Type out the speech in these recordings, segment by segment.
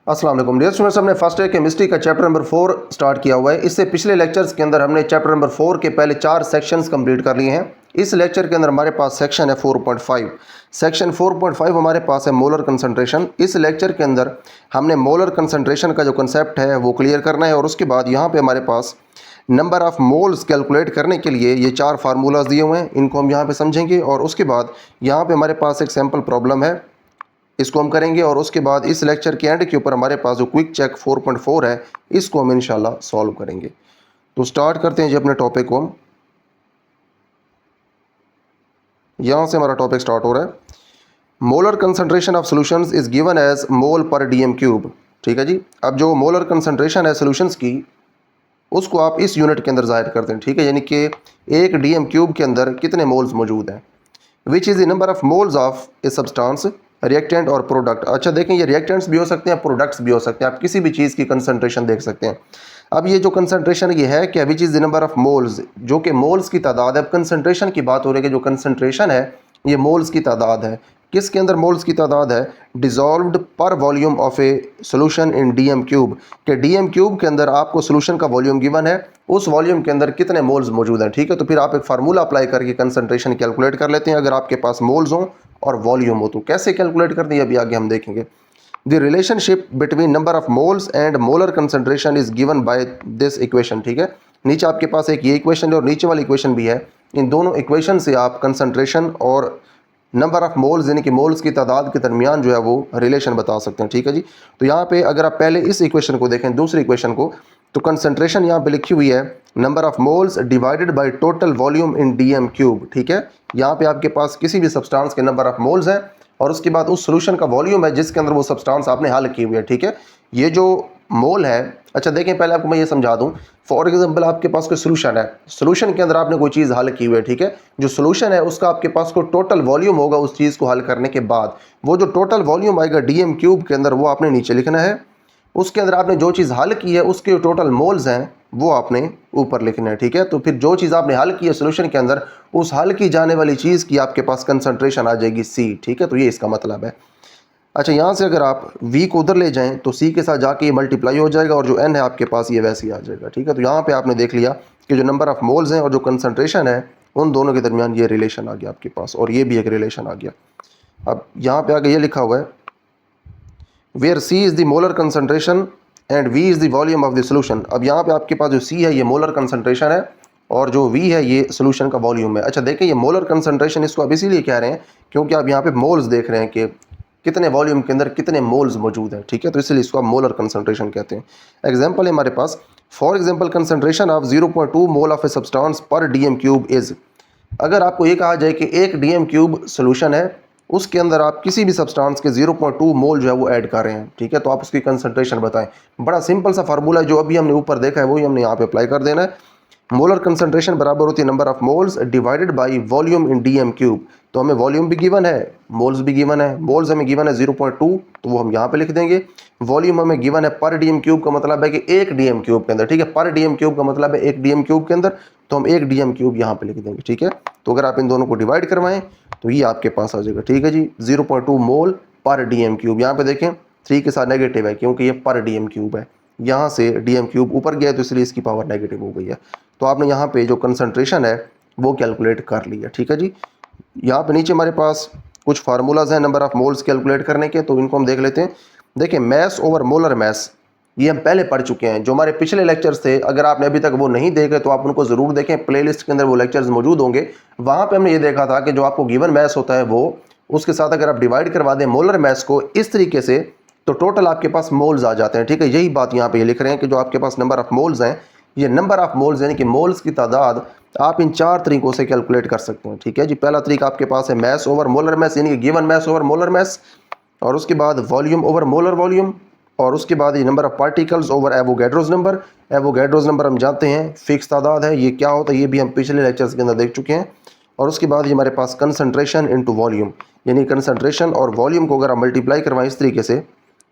अस्सलाम वालेकुम dear students, हमने फर्स्ट ईयर केमिस्ट्री का चैप्टर नंबर 4 स्टार्ट किया हुआ है। इससे पिछले लेक्चर्स के अंदर हमने चैप्टर नंबर 4 के पहले 4 सेक्शंस कंप्लीट कर लिए हैं। इस लेक्चर के अंदर हमारे पास सेक्शन है 4.5। सेक्शन 4.5 हमारे पास है मोलर कंसंट्रेशन। इस लेक्चर के अंदर हमने मोलर कंसंट्रेशन का जो कंसेप्ट है वो क्लियर करना है और उसके बाद यहाँ पे हमारे पास नंबर ऑफ मोल्स कैलकुलेट करने के लिए ये 4 फार्मूलाज दिए हुए हैं, इनको हम यहाँ पे समझेंगे और उसके बाद यहाँ पे हमारे पास एक सैम्पल प्रॉब्लम है, इसको हम करेंगे और उसके बाद इस लेक्चर के एंड के ऊपर हमारे पास जो क्विक चेक 4.4 है इसको हम इंशाल्लाह सॉल्व करेंगे। तो स्टार्ट करते हैं जी अपने टॉपिक को। हम यहाँ से हमारा टॉपिक स्टार्ट हो रहा है। Molar concentration of solutions is given as mole per dm cube. ठीक है जी। अब जो मोलर कंसंट्रेशन है सॉल्यूशंस की उसको आप इस यूनिट के अंदर जाहिर करते हैं। ठीक है, यानी कि एक डीएम क्यूब के अंदर कितने मोल्स मौजूद हैं। Which is the number of moles of a substance, reactant और प्रोडक्ट। अच्छा देखें, ये रिएक्टेंट्स भी हो सकते हैं, प्रोडक्ट्स भी हो सकते हैं, आप किसी भी चीज़ की कंसंट्रेशन देख सकते हैं। अब ये जो कंसंट्रेशन ये है क्या, which is the number of moles, जो कि मोल्स की तादाद है। अब कंसंट्रेशन की बात हो रही है कि जो कंसंट्रेशन है ये मोल्स की तादाद है। किसके अंदर मोल्स की तादाद है? डिजॉल्व्ड पर volume of a solution in DM cube, के डीएम क्यूब के अंदर आपको सोल्यूशन का वॉल्यूम गिवन है, उस वॉल्यूम के अंदर कितने मोल्स मौजूद हैं। ठीक है, तो फिर आप एक फार्मूला अप्लाई करके कंसंट्रेशन कैलकुलेट कर लेते हैं। अगर आपके पास मोल्स हों और वॉल्यूम हो तो कैसे कैलकुलेट करते हैं अभी आगे हम देखेंगे। The relationship between number of moles and molar concentration is given by this equation. ठीक है, नीचे आपके पास एक ये इक्वेशन है और नीचे वाली इक्वेशन भी है। इन दोनों इक्वेशन से आप कंसंट्रेशन और नंबर ऑफ मोल्स यानी कि मोल्स की तादाद के दरमियान जो है वो रिलेशन बता सकते हैं। ठीक है जी। तो यहाँ पे अगर आप पहले इस इक्वेशन को देखें, दूसरी इक्वेशन को, तो कंसंट्रेशन यहाँ पे लिखी हुई है number of moles divided by total volume in DM cube. ठीक है, यहाँ पे आपके पास किसी भी सब्सटेंस के नंबर ऑफ मोल्स हैं और उसके बाद उस सोल्यूशन का वॉल्यूम है जिसके अंदर वो सब्सटेंस आपने हल की हुई है। ठीक है, ये जो मोल है, अच्छा देखें पहले आपको मैं ये समझा दूं। फॉर एग्जांपल आपके पास कोई सोल्यूशन है, सोल्यूशन के अंदर आपने कोई चीज़ हल की हुई है। ठीक है, जो सोल्यूशन है उसका आपके पास कोई टोटल वॉल्यूम होगा उस चीज़ को हल करने के बाद, वो जो टोटल वॉल्यूम आएगा डीएम क्यूब के अंदर वो आपने नीचे लिखना है। उसके अंदर आपने जो चीज़ हल की है उसके जो टोटल मोल्स हैं वो आपने ऊपर लिखना है। ठीक है, तो फिर जो चीज़ आपने हल की है सोल्यूशन के अंदर, उस हल की जाने वाली चीज़ की आपके पास कंसंट्रेशन आ जाएगी C। ठीक है, तो ये इसका मतलब है। अच्छा, यहाँ से अगर आप V को उधर ले जाएं तो C के साथ जाके ये मल्टीप्लाई हो जाएगा और जो N है आपके पास ये वैसे ही आ जाएगा। ठीक है, तो यहाँ पे आपने देख लिया कि जो नंबर ऑफ मोल्स हैं और जो कंसंट्रेशन है उन दोनों के दरमियान ये रिलेशन आ गया आपके पास और ये भी एक रिलेशन आ गया। अब यहाँ पे आगे ये लिखा हुआ है where C is the molar concentration and V is the volume of the solution. अब यहाँ पे आपके पास जो C है ये मोलर कंसंट्रेशन है और जो V है ये सोल्यूशन का वॉल्यूम है। अच्छा देखें, ये मोलर कंसंट्रेशन इसको आप इसीलिए कह रहे हैं क्योंकि आप यहाँ पे मोल्स देख रहे हैं कि कितने वॉल्यूम के अंदर कितने मोल्स मौजूद हैं। ठीक है, तो इसलिए इसको आप मोलर कंसंट्रेशन कहते हैं। एग्जांपल है हमारे पास, for example concentration of 0.2 mole of a substance per dm cube is. अगर आपको ये कहा जाए कि एक डीएम क्यूब सोल्यूशन है, उसके अंदर आप किसी भी सब्सटेंस के 0.2 मोल जो है वो ऐड कर रहे हैं। ठीक है, तो आप उसकी कंसंट्रेशन बताएं। बड़ा सिंपल सा फार्मूला है, जो अभी हमने ऊपर देखा है वही हमने यहाँ पे अप्लाई कर देना है। मोलर कंसंट्रेशन बराबर होती है number of moles divided by volume in DM cube. तो हमें वॉल्यूम भी गिवन है, मोल्स भी गिवन है। मोल्स हमें गिवन है 0.2 तो वो हम यहाँ पे लिख देंगे। वॉल्यूम हमें गिवन है पर डीएम क्यूब का मतलब है कि एक डीएम क्यूब के अंदर। ठीक है, पर डीएम क्यूब का मतलब है एक डीएम क्यूब के अंदर, तो हम एक डीएम क्यूब यहाँ पे लिख देंगे। ठीक है, तो अगर आप इन दोनों को डिवाइड करवाएं तो ये आपके पास आ जाएगा। ठीक है जी, 0.2 मोल पर डीएम क्यूब। यहाँ पे देखें 3 के साथ नेगेटिव है क्योंकि ये पर डीएम क्यूब है, यहाँ से डीएम क्यूब ऊपर गया तो इसलिए इसकी पावर नेगेटिव हो गई है। तो आपने यहाँ पे जो कंसंट्रेशन है वो कैलकुलेट कर लिया। ठीक है जी, यहाँ पे नीचे हमारे पास कुछ फार्मूलाज हैं नंबर ऑफ मोल्स कैलकुलेट करने के, तो इनको हम देख लेते हैं। देखिए, मैस ओवर मोलर मैस ये हम पहले पढ़ चुके हैं, जो हमारे पिछले लेक्चर्स थे। अगर आपने अभी तक वो नहीं देखे तो आप उनको ज़रूर देखें, प्लेलिस्ट के अंदर वो लेक्चर्स मौजूद होंगे। वहाँ पे हमने ये देखा था कि जो आपको गिवन मैस होता है वो उसके साथ अगर आप डिवाइड करवा दें मोलर मैस को इस तरीके से तो टोटल आपके पास मोल्स आ जाते हैं। ठीक है, यही बात यहाँ पे ये लिख रहे हैं कि जो आपके पास नंबर ऑफ मोल्स हैं, ये नंबर ऑफ मोल्स यानी कि मोल्स की तादाद आप इन 4 तरीकों से कैलकुलेट कर सकते हैं। ठीक है जी, पहला तरीका आपके पास है मैस ओवर मोलर मैस यानी कि given mass over molar mass, और उसके बाद वॉल्यूम ओवर मोलर वॉल्यूम, और उसके बाद ये number of particles over Avogadro's number. Avogadro's number हम जानते हैं फिक्स तादाद है, ये क्या होता है ये भी हम पिछले लेक्चर्स के अंदर देख चुके हैं। और उसके बाद ये हमारे पास कंसंट्रेशन इनटू वॉल्यूम, यानी कंसंट्रेशन और वॉल्यूम को अगर आप मल्टीप्लाई करवाएं इस तरीके से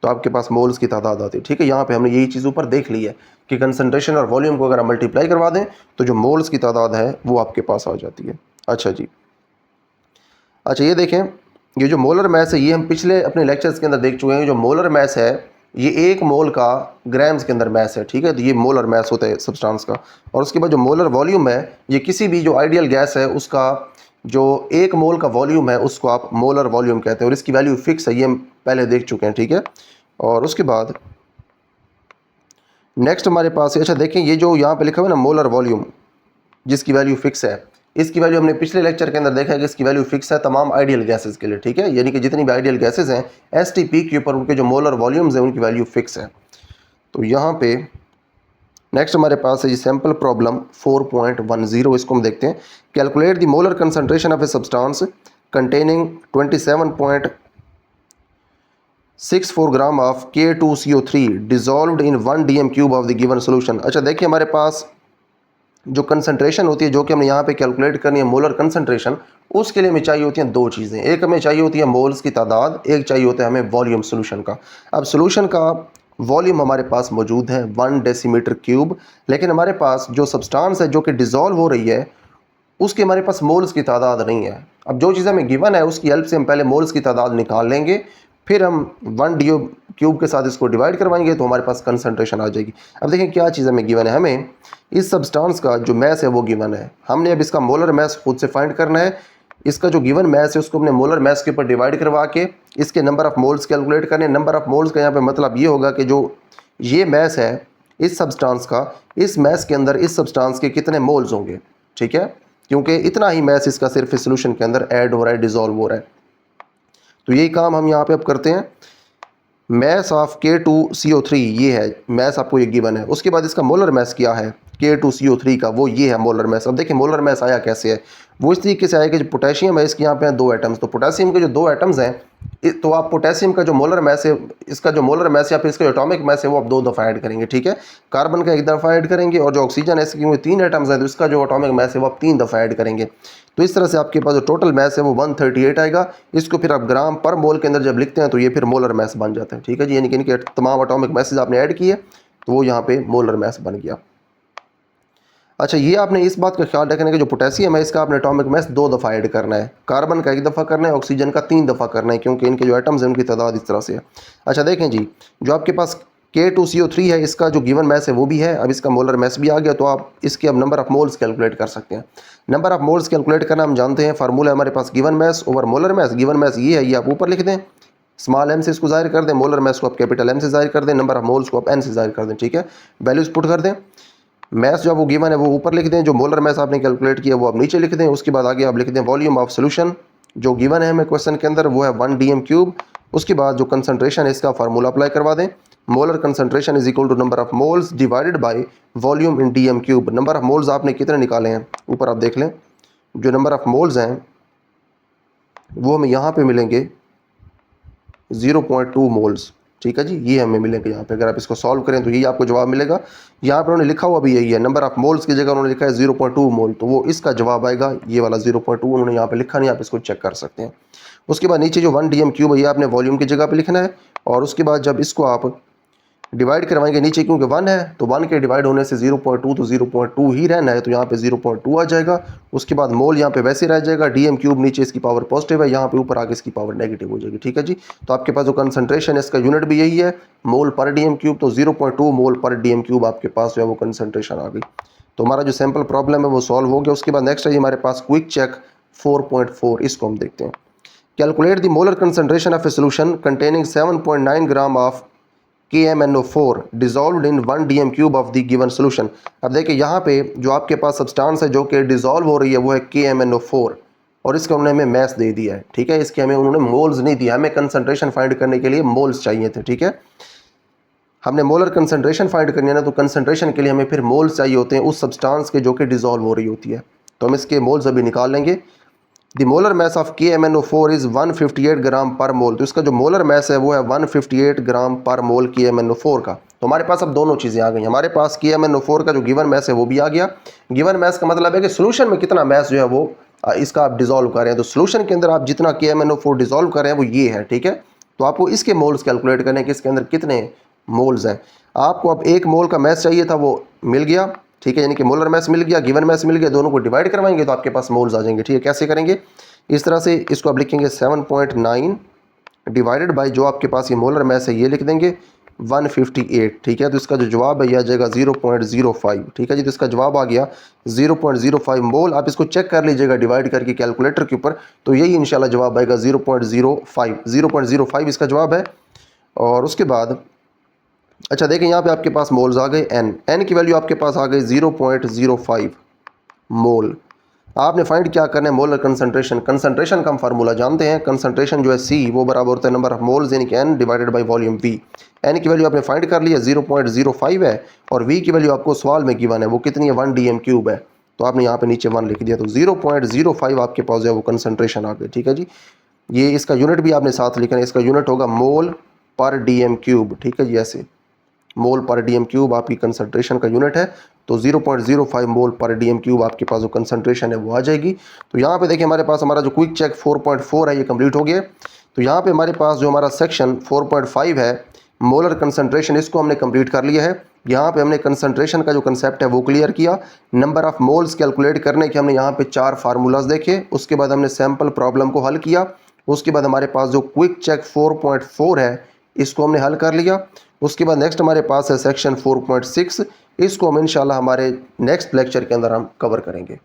तो आपके पास मोल्स की तादाद आती है। ठीक है, यहाँ पे हमने यही चीज़ ऊपर देख ली है कि कंसंट्रेशन और वॉल्यूम को अगर आप मल्टीप्लाई करवा दें तो जो मोल्स की तादाद है वो आपके पास आ जाती है। अच्छा जी, अच्छा ये देखें, ये जो मोलर मैस है ये हम पिछले अपने लेक्चर्स के अंदर देख चुके हैं। जो मोलर मैस है ये 1 मोल का ग्राम्स के अंदर मैस है, ठीक है। तो ये मोलर मैस होता है सब्सटेंस का। और उसके बाद जो मोलर वॉल्यूम है, ये किसी भी जो आइडियल गैस है उसका जो 1 मोल का वॉल्यूम है उसको आप मोलर वॉल्यूम कहते हैं, और इसकी वैल्यू फिक्स है, ये हम पहले देख चुके हैं, ठीक है। और उसके बाद नेक्स्ट हमारे पास है, अच्छा देखें ये जो यहाँ पे लिखा हुआ है ना मोलर वॉल्यूम, जिसकी वैल्यू फिक्स है, इसकी वैल्यू हमने पिछले लेक्चर के अंदर देखा है कि इसकी वैल्यू फिक्स है तमाम आइडियल गैसेस के लिए, ठीक है। यानी कि जितनी भी आइडियल गैसेस हैं एसटीपी के ऊपर उनके जो मोलर वॉल्यूम्स हैं उनकी वैल्यू फिक्स है। तो यहाँ पे नेक्स्ट हमारे पास है जी सैम्पल प्रॉब्लम 4.10, इसको हम देखते हैं। Calculate the molar concentration of a substance containing 27.64 gram of K2CO3 dissolved in 1 dm cube of the given solution. अच्छा देखिए हमारे पास जो कंसंट्रेशन होती है जो कि हमने यहाँ पे कैलकुलेट करनी है मोलर कंसंट्रेशन, उसके लिए हमें चाहिए होती हैं दो चीज़ें। एक हमें चाहिए होती है मोल्स की तादाद, एक चाहिए होता है हमें वॉल्यूम सोल्यूशन का। अब सोल्यूशन का वॉल्यूम हमारे पास मौजूद है 1 डेसीमीटर क्यूब, लेकिन हमारे पास जो सब्सटेंस है जो कि डिज़ोल्व हो रही है उसके हमारे पास मोल्स की तादाद नहीं है। अब जो चीज़ हमें गिवन है उसकी हेल्प से हम पहले मोल्स की तादाद निकाल लेंगे, फिर हम 1 डी क्यूब के साथ इसको डिवाइड करवाएंगे तो हमारे पास कंसंट्रेशन आ जाएगी। अब देखें क्या चीज़ हमें गिवन है, हमें इस सब्सटेंस का जो मैस है वो गिवन है, हमने अब इसका मोलर मैस खुद से फाइंड करना है। इसका जो गिवन मैस है उसको हमने मोलर मैस के ऊपर डिवाइड करवा के इसके नंबर ऑफ मोल्स कैलकुलेट करने। नंबर ऑफ मोल्स का यहाँ पे मतलब ये होगा कि जो ये मैस है इस सब्सटेंस का, इस मैस के अंदर इस सब्सटेंस के कितने मोल्स होंगे, ठीक है, क्योंकि इतना ही मैस इसका सिर्फ इस सोल्यूशन के अंदर ऐड हो रहा है, डिजॉल्व हो रहा है। तो यही काम हम यहाँ पे अब करते हैं। मैस ऑफ K2CO3 ये है मैस, आपको ये गिवन है। उसके बाद इसका मोलर मैस क्या है K2CO3 का, वो ये है मोलर मैस। अब देखिए मोलर मैस आया कैसे है, वो इस तरीके से आया कि जो पोटेशियम है इसके यहाँ पे हैं 2 एटम्स, तो पोटेशियम के जो 2 एटम्स हैं तो आप पोटेशियम का जो मोलर मैस है, इसका जो मोलर मैस या फिर इसका एटॉमिक मैस है वो आप 2 दफ़ा ऐड करेंगे, ठीक है। कार्बन का 1 दफ़ा ऐड करेंगे, और जो ऑक्सीजन है इसके क्योंकि 3 एटम्स हैं तो इसका जो एटॉमिक मैस है वो आप 3 दफ़ा ऐड करेंगे। तो इस तरह से आपके पास जो टोटल मैस है वो 138 आएगा। इसको फिर आप ग्राम पर मोल के अंदर जब लिखते हैं तो ये फिर मोलर मैस बन जाता है, ठीक है जी। यानी कि इनके तमाम एटॉमिक मैसेज आपने ऐड किए तो वो यहाँ पे मोलर मैस बन गया। अच्छा ये आपने इस बात का ख्याल रखना है कि जो पोटेशियम है इसका आपने एटॉमिक मैस 2 दफ़ा ऐड करना है, कार्बन का 1 दफ़ा करना है, ऑक्सीजन का 3 दफ़ा करना है, क्योंकि इनके जो एटम्स हैं उनकी तादाद इस तरह से है। अच्छा देखें जी, जो आपके पास K2CO3 है इसका जो गिवन मैस है वो भी है, अब इसका मोलर मैस भी आ गया, तो आप इसके अब नंबर ऑफ मोल्स कैलकुलेट कर सकते हैं। नंबर ऑफ मोल्स कैलकुलेट करना हम जानते हैं, फार्मूला हमारे पास given mass over molar mass. Given mass ये है, ये आप ऊपर लिख दें, स्मॉल m से इसको जाहिर कर दें, मोलर मैस को आप कैपिटल M से जाहिर कर दें, नंबर ऑफ मोल्स को आप n से जाहिर कर दें, ठीक है। वैल्यूज पुट कर दें, मैस जो वो गिवन है वो ऊपर लिख दें, जो मोलर मैस आपने कैलकुलेट किया वो आप नीचे लिख दें। उसके बाद आगे आप लिख दें वॉल्यूम ऑफ सोल्यूशन, जो गिवन है हमें क्वेश्चन के अंदर वो है 1 dm क्यूब। उसके बाद जो कंसंट्रेशन है इसका फार्मूला अप्लाई करवा दें, molar concentration is equal to number of moles divided by volume in dm cube. Number of moles आपने कितने निकाले हैं ऊपर आप देख लें, जो नंबर ऑफ मोल्स हैं वो हमें यहाँ पे मिलेंगे 0.2 मोल्स, ठीक है जी। ये हमें मिलेंगे यहाँ पे, अगर आप इसको सॉल्व करें तो यही आपको जवाब मिलेगा। यहाँ पे उन्होंने लिखा हुआ भी यही है, नंबर ऑफ मोल्स की जगह उन्होंने लिखा है 0.2 मोल, तो वो इसका जवाब आएगा ये वाला 0.2, उन्होंने यहाँ पे लिखा नहीं, आप इसको चेक कर सकते हैं। उसके बाद नीचे जो 1 dm क्यूब है ये आपने वॉल्यूम की जगह पे लिखना है, और उसके बाद जब इसको आप डिवाइड करवाएंगे नीचे, क्योंकि 1 है तो 1 के डिवाइड होने से 0.2 तो 0.2 ही रहना है, तो यहाँ पे 0.2 आ जाएगा। उसके बाद मोल यहाँ पे वैसे रह जाएगा, dm क्यूब नीचे इसकी पावर पॉजिटिव है, यहाँ पे ऊपर आगे इसकी पावर नेगेटिव हो जाएगी, ठीक है जी। तो आपके पास जो कंसंट्रेशन है इसका यूनिट भी यही है, मोल पर dm क्यूब, तो 0.2 मोल पर dm क्यूब आपके पास जो है वो कंसंट्रेशन आ गई। तो हमारा जो सैम्पल प्रॉब्लम है वो सॉल्व हो गया। उसके बाद नेक्स्ट है हमारे पास क्विक चेक 4.4, इसको हम देखते हैं। Calculate the molar concentration of a solution containing 7.9 gram of KMnO4 dissolved in 1 dm cube of the given solution. अब देखिए यहाँ पे जो आपके पास सब्सटेंस है जो कि डिजॉल्व हो रही है वो है KMnO4, और इसका उन्होंने हमें मैस दे दिया है, ठीक है। इसके हमें उन्होंने मोल्स नहीं दिया, हमें कंसंट्रेशन फाइंड करने के लिए मोल्स चाहिए थे, ठीक है। हमने मोलर कंसंट्रेशन फाइंड करनी है ना, तो कंसंट्रेशन के लिए हमें फिर मोल्स चाहिए होते हैं उस सब्सटेंस के जो कि डिजॉल्व हो रही होती है, तो हम इसके मोल्स अभी निकाल लेंगे। The molar mass of KMnO4 is 158 ग्राम पर मोल, तो इसका जो मोलर मैस है वो है 158 ग्राम पर मोल KMnO4 का। तो हमारे पास अब दोनों चीज़ें आ गई, हमारे पास KMnO4 का जो गिवन मैस है वो भी आ गया। गिवन मैस का मतलब है कि सोल्यूशन में कितना मैस जो है वो इसका आप डिजॉल्व कर रहे हैं, तो सोल्यूशन के अंदर आप जितना KMnO4 डिजॉल्व कर रहे हैं वो ये है, ठीक है। तो आपको इसके मोल्स कैलकुलेट करने कि इसके अंदर कितने मोल्स हैं। आपको अब 1 मोल का मैस चाहिए था, वो मिल गया, ठीक है, यानी कि मोलर मैस मिल गया, गिवन मैस मिल गया, दोनों को डिवाइड करवाएंगे तो आपके पास मोल्स आ जाएंगे, ठीक है। कैसे करेंगे, इस तरह से इसको आप लिखेंगे 7.9 डिवाइडेड बाय जो आपके पास ये मोलर मैस है ये लिख देंगे, 158, ठीक है। तो इसका जो जवाब है यह आ जाएगा 0.05, ठीक है जी। तो इसका जवाब आ गया 0.05 मोल। आप इसको चेक कर लीजिएगा डिवाइड करके कैलकुलेटर के ऊपर, तो यही इंशाल्लाह जवाब आएगा 0.05 इसका जवाब है। और उसके बाद अच्छा देखें, यहाँ पे आपके पास मोल्स आ गए एन की वैल्यू आपके पास आ गई 0.05 मोल। आपने फाइंड क्या करना है, मोलर कंसंट्रेशन। कंसंट्रेशन का हम फार्मूला जानते हैं, कंसंट्रेशन जो है सी वो बराबर होता है नंबर ऑफ मोल्स यानी कि N divided by volume V. N की वैल्यू आपने फाइंड कर लिया 0.05 है, और वी की वैल्यू आपको सवाल में गिवन है वो कितनी है, 1 dm³ है। तो आपने यहाँ पे नीचे 1 लिख दिया, तो 0.05 आपके पास जो है वो कंसंट्रेशन आ गई, ठीक है जी। ये इसका यूनिट भी आपने साथ लिखना है, इसका यूनिट होगा मोल पर dm³, ठीक है जी। ऐसे मोल पर dm³ आपकी कंसंट्रेशन का यूनिट है, तो 0.05 मोल पर dm³ आपके पास जो कंसंट्रेशन है वो आ जाएगी। तो यहाँ पे देखिए हमारे पास हमारा जो क्विक चेक 4.4 है ये कंप्लीट हो गया। तो यहाँ पे हमारे पास जो हमारा सेक्शन 4.5 है मोलर कंसंट्रेशन, इसको हमने कंप्लीट कर लिया है। यहाँ पे हमने कंसंट्रेशन का जो कंसेप्ट है वो क्लियर किया। नंबर ऑफ मोल्स कैलकुलेट करने के हमने यहाँ पे 4 फार्मूलाज देखे। उसके बाद हमने सैम्पल प्रॉब्लम को हल किया। उसके बाद हमारे पास जो क्विक चेक 4.4 है इसको हमने हल कर लिया। उसके बाद नेक्स्ट हमारे पास है सेक्शन 4.6, इसको हम इंशाल्लाह हमारे नेक्स्ट लेक्चर के अंदर हम कवर करेंगे।